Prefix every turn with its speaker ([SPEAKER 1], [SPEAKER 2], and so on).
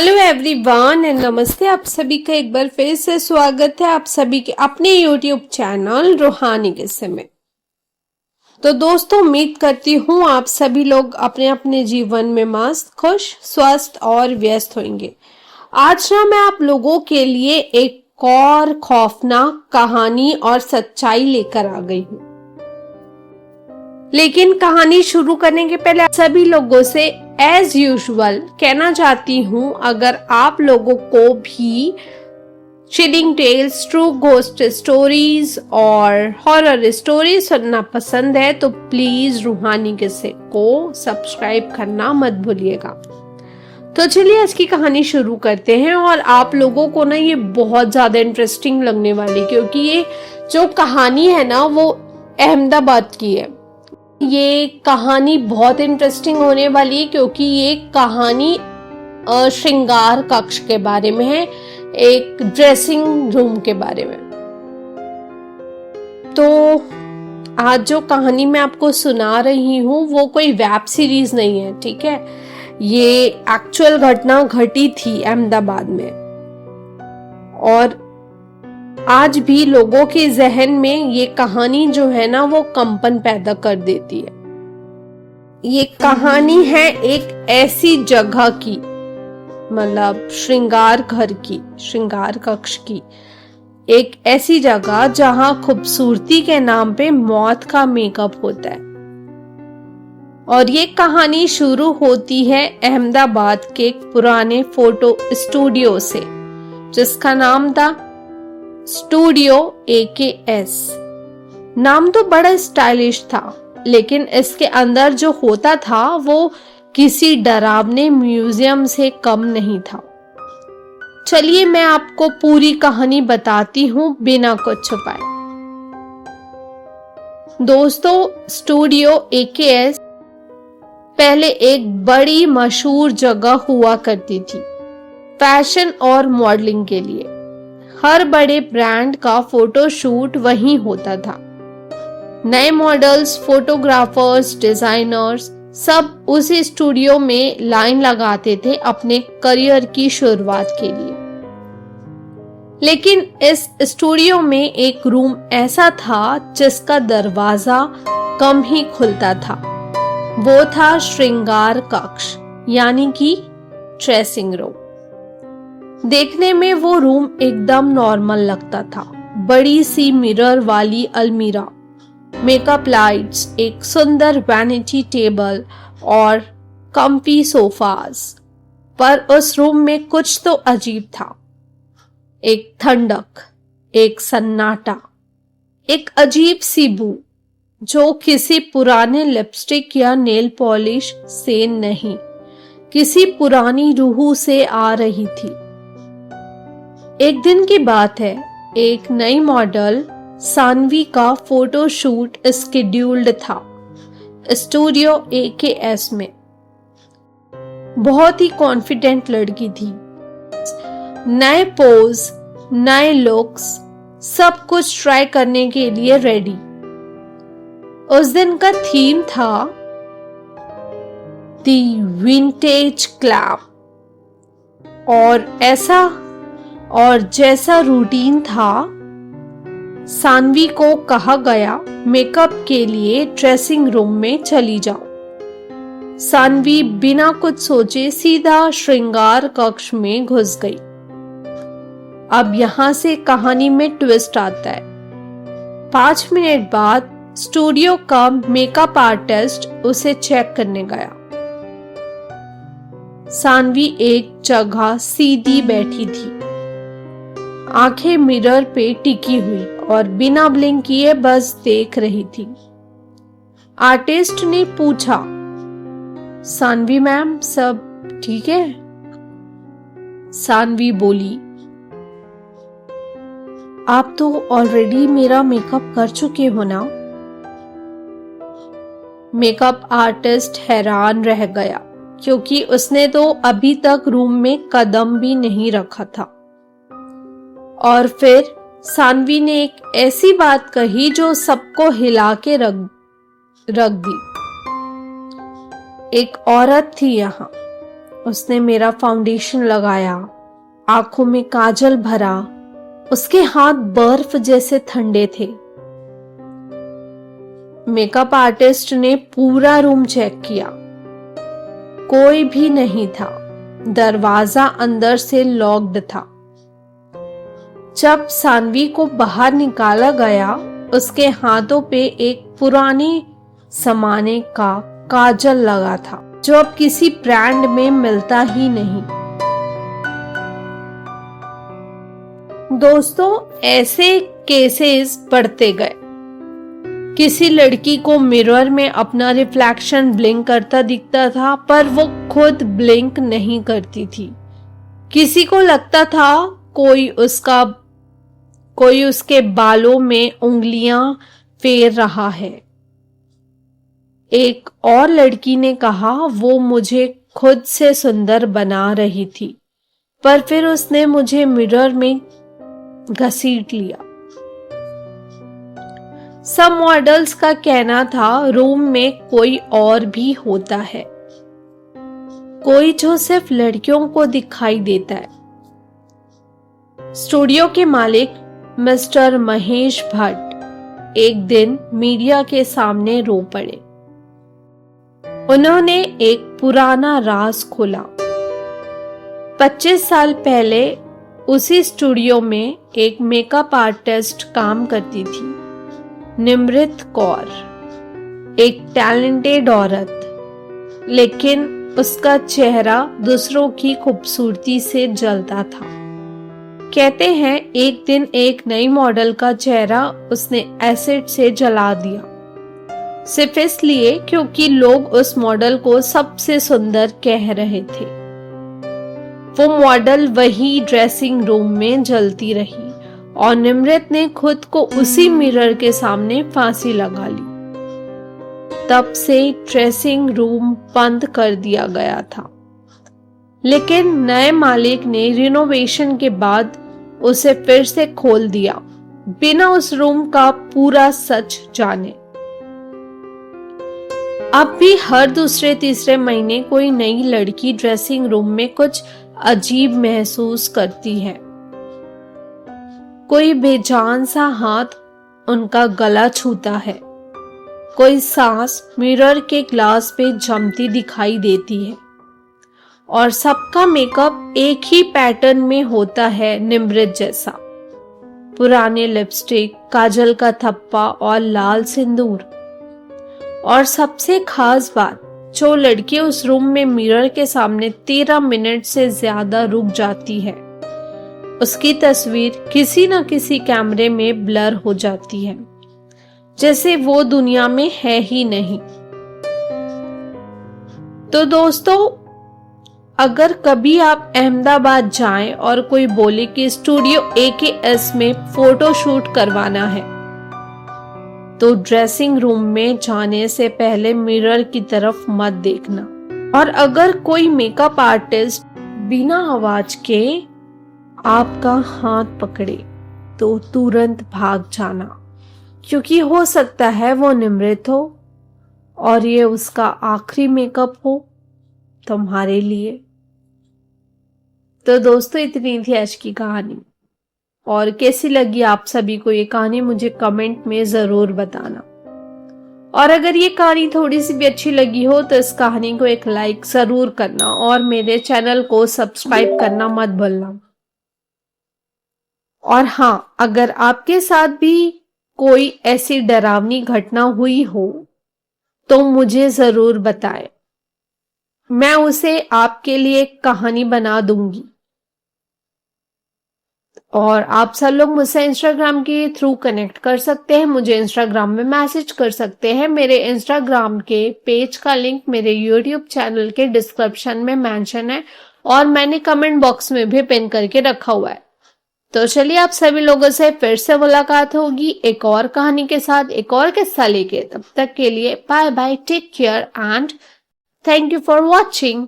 [SPEAKER 1] Hello everyone and नमस्ते। आप सभी का एक बार फिर से स्वागत है आप सभी के अपने यूट्यूब चैनल रूहानी किस्से में। तो दोस्तों, उम्मीद करती हूँ आप सभी लोग अपने अपने जीवन में मस्त, खुश, स्वस्थ और व्यस्त होंगे। आज ना मैं आप लोगों के लिए एक और खौफनाक कहानी और सच्चाई लेकर आ गई हूँ। लेकिन कहानी शुरू करने के पहले सभी लोगों से एज यूजुअल कहना चाहती हूँ, अगर आप लोगों को भी chilling tales, true ghost stories और हॉरर स्टोरी सुनना पसंद है तो प्लीज रूहानी किस्से को सब्सक्राइब करना मत भूलिएगा। तो चलिए आज की कहानी शुरू करते हैं। और आप लोगों को ना ये बहुत ज्यादा इंटरेस्टिंग लगने वाली, क्योंकि ये जो कहानी है ना वो अहमदाबाद की है। ये कहानी बहुत इंटरेस्टिंग होने वाली है क्योंकि ये कहानी श्रृंगार कक्ष के बारे में है, एक ड्रेसिंग रूम के बारे में। तो आज जो कहानी मैं आपको सुना रही हूँ वो कोई वेब सीरीज नहीं है, ठीक है। ये एक्चुअल घटना घटी थी अहमदाबाद में और आज भी लोगों के जहन में ये कहानी जो है ना वो कंपन पैदा कर देती है। ये कहानी है एक ऐसी जगह की, मतलब श्रृंगार घर की, श्रृंगार कक्ष की, एक ऐसी जगह जहां खूबसूरती के नाम पे मौत का मेकअप होता है। और ये कहानी शुरू होती है अहमदाबाद के एक पुराने फोटो स्टूडियो से, जिसका नाम था स्टूडियो AKS। नाम तो बड़ा स्टाइलिश था, लेकिन इसके अंदर जो होता था वो किसी डरावने म्यूजियम से कम नहीं था। चलिए मैं आपको पूरी कहानी बताती हूँ बिना कुछ छुपाए। दोस्तों, स्टूडियो AKS पहले एक बड़ी मशहूर जगह हुआ करती थी फैशन और मॉडलिंग के लिए। हर बड़े ब्रांड का फोटो शूट वहीं होता था। नए मॉडल्स, फोटोग्राफर्स, डिजाइनर्स सब उसी स्टूडियो में लाइन लगाते थे अपने करियर की शुरुआत के लिए। लेकिन इस स्टूडियो में एक रूम ऐसा था जिसका दरवाजा कम ही खुलता था। वो था श्रृंगार कक्ष, यानी कि ड्रेसिंग रूम। देखने में वो रूम एकदम नॉर्मल लगता था। बड़ी सी मिरर वाली अलमीरा, मेकअप लाइट्स, एक सुंदर वैनिटी टेबल और कम्फी सोफास। पर उस रूम में कुछ तो अजीब था। एक ठंडक, एक सन्नाटा, एक अजीब सी बू जो किसी पुराने लिपस्टिक या नेल पॉलिश से नहीं, किसी पुरानी रूह से आ रही थी। एक दिन की बात है, एक नई मॉडल सानवी का फोटो शूट स्केड्यूल्ड था स्टूडियो AKS में। बहुत ही कॉन्फिडेंट लड़की थी, नए पोज, नए लुक्स, सब कुछ ट्राई करने के लिए रेडी। उस दिन का थीम था द विंटेज क्लब। और जैसा रूटीन था, सानवी को कहा गया मेकअप के लिए ड्रेसिंग रूम में चली जाओ। सानवी बिना कुछ सोचे सीधा श्रृंगार कक्ष में घुस गई। अब यहां से कहानी में ट्विस्ट आता है। 5 मिनट बाद स्टूडियो का मेकअप आर्टिस्ट उसे चेक करने गया। सानवी एक जगह सीधी बैठी थी, आंखें मिरर पे टिकी हुई और बिना ब्लिंक किए बस देख रही थी। आर्टिस्ट ने पूछा, सानवी मैम, सब ठीक है? सानवी बोली, आप तो ऑलरेडी मेरा मेकअप कर चुके हो ना। मेकअप आर्टिस्ट हैरान रह गया, क्योंकि उसने तो अभी तक रूम में कदम भी नहीं रखा था। और फिर सानवी ने एक ऐसी बात कही जो सबको हिला के रख दी। एक औरत थी यहाँ, उसने मेरा फाउंडेशन लगाया, आंखों में काजल भरा। उसके हाथ बर्फ जैसे ठंडे थे। मेकअप आर्टिस्ट ने पूरा रूम चेक किया, कोई भी नहीं था। दरवाजा अंदर से लॉक्ड था। जब सानवी को बाहर निकाला गया, उसके हाथों पे एक पुराने जमाने का काजल लगा था, जो अब किसी ब्रांड में मिलता ही नहीं। दोस्तों, ऐसे केसेस बढ़ते गए। किसी लड़की को मिरर में अपना रिफ्लेक्शन ब्लिंक करता दिखता था, पर वो खुद ब्लिंक नहीं करती थी। किसी को लगता था कोई उसके बालों में उंगलियां फेर रहा है। एक और लड़की ने कहा वो मुझे खुद से सुंदर बना रही थी, पर फिर उसने मुझे मिरर में घसीट लिया। सब मॉडल्स का कहना था रूम में कोई और भी होता है, कोई जो सिर्फ लड़कियों को दिखाई देता है। स्टूडियो के मालिक मिस्टर महेश भट्ट एक दिन मीडिया के सामने रो पड़े। उन्होंने एक पुराना राज खोला। 25 साल पहले उसी स्टूडियो में एक मेकअप आर्टिस्ट काम करती थी, निमृत कौर, एक टैलेंटेड औरत, लेकिन उसका चेहरा दूसरों की खूबसूरती से जलता था। कहते हैं एक दिन एक नई मॉडल का चेहरा उसने एसिड से जला दिया, सिर्फ इसलिए क्योंकि लोग उस मॉडल को सबसे सुंदर कह रहे थे। वो मॉडल वही ड्रेसिंग रूम में जलती रही और निमृत ने खुद को उसी मिरर के सामने फांसी लगा ली। तब से ड्रेसिंग रूम बंद कर दिया गया था, लेकिन नए मालिक ने रिनोवेशन के बाद उसे फिर से खोल दिया, बिना उस रूम का पूरा सच जाने। अब भी हर दूसरे तीसरे महीने कोई नई लड़की ड्रेसिंग रूम में कुछ अजीब महसूस करती है। कोई बेजान सा हाथ उनका गला छूता है, कोई सांस मिरर के ग्लास पे जमती दिखाई देती है, और सबका मेकअप एक ही पैटर्न में होता है, निमृत जैसा। पुराने लिपस्टिक, काजल का थप्पा और लाल सिंदूर। और सबसे खास बात, जो लड़की उस रूम में मिरर के सामने 13 मिनट से ज्यादा रुक जाती है, उसकी तस्वीर किसी न किसी कैमरे में ब्लर हो जाती है, जैसे वो दुनिया में है ही नहीं। तो दोस्तों, अगर कभी आप अहमदाबाद जाएं और कोई बोले कि स्टूडियो AKS में फोटो शूट करवाना है, तो ड्रेसिंग रूम में जाने से पहले मिरर की तरफ मत देखना। और अगर कोई मेकअप आर्टिस्ट बिना आवाज के आपका हाथ पकड़े तो तुरंत भाग जाना, क्योंकि हो सकता है वो निमृत हो और ये उसका आखिरी मेकअप हो तुम्हारे लिए। तो दोस्तों, इतनी थी आज की कहानी, और कैसी लगी आप सभी को ये कहानी मुझे कमेंट में जरूर बताना। और अगर ये कहानी थोड़ी सी भी अच्छी लगी हो तो इस कहानी को एक लाइक जरूर करना और मेरे चैनल को सब्सक्राइब करना मत भूलना। और हाँ, अगर आपके साथ भी कोई ऐसी डरावनी घटना हुई हो तो मुझे जरूर बताएं, मैं उसे आपके लिए एक कहानी बना दूंगी। और आप सब लोग मुझसे इंस्टाग्राम के थ्रू कनेक्ट कर सकते हैं, मुझे इंस्टाग्राम में मैसेज कर सकते हैं। मेरे इंस्टाग्राम के पेज का लिंक मेरे यूट्यूब चैनल के डिस्क्रिप्शन में मेंशन है और मैंने कमेंट बॉक्स में भी पिन करके रखा हुआ है। तो चलिए, आप सभी लोगों से फिर से मुलाकात होगी एक और कहानी के साथ, एक और किस्सा लेके। तब तक के लिए bye bye, take care and thank you for watching.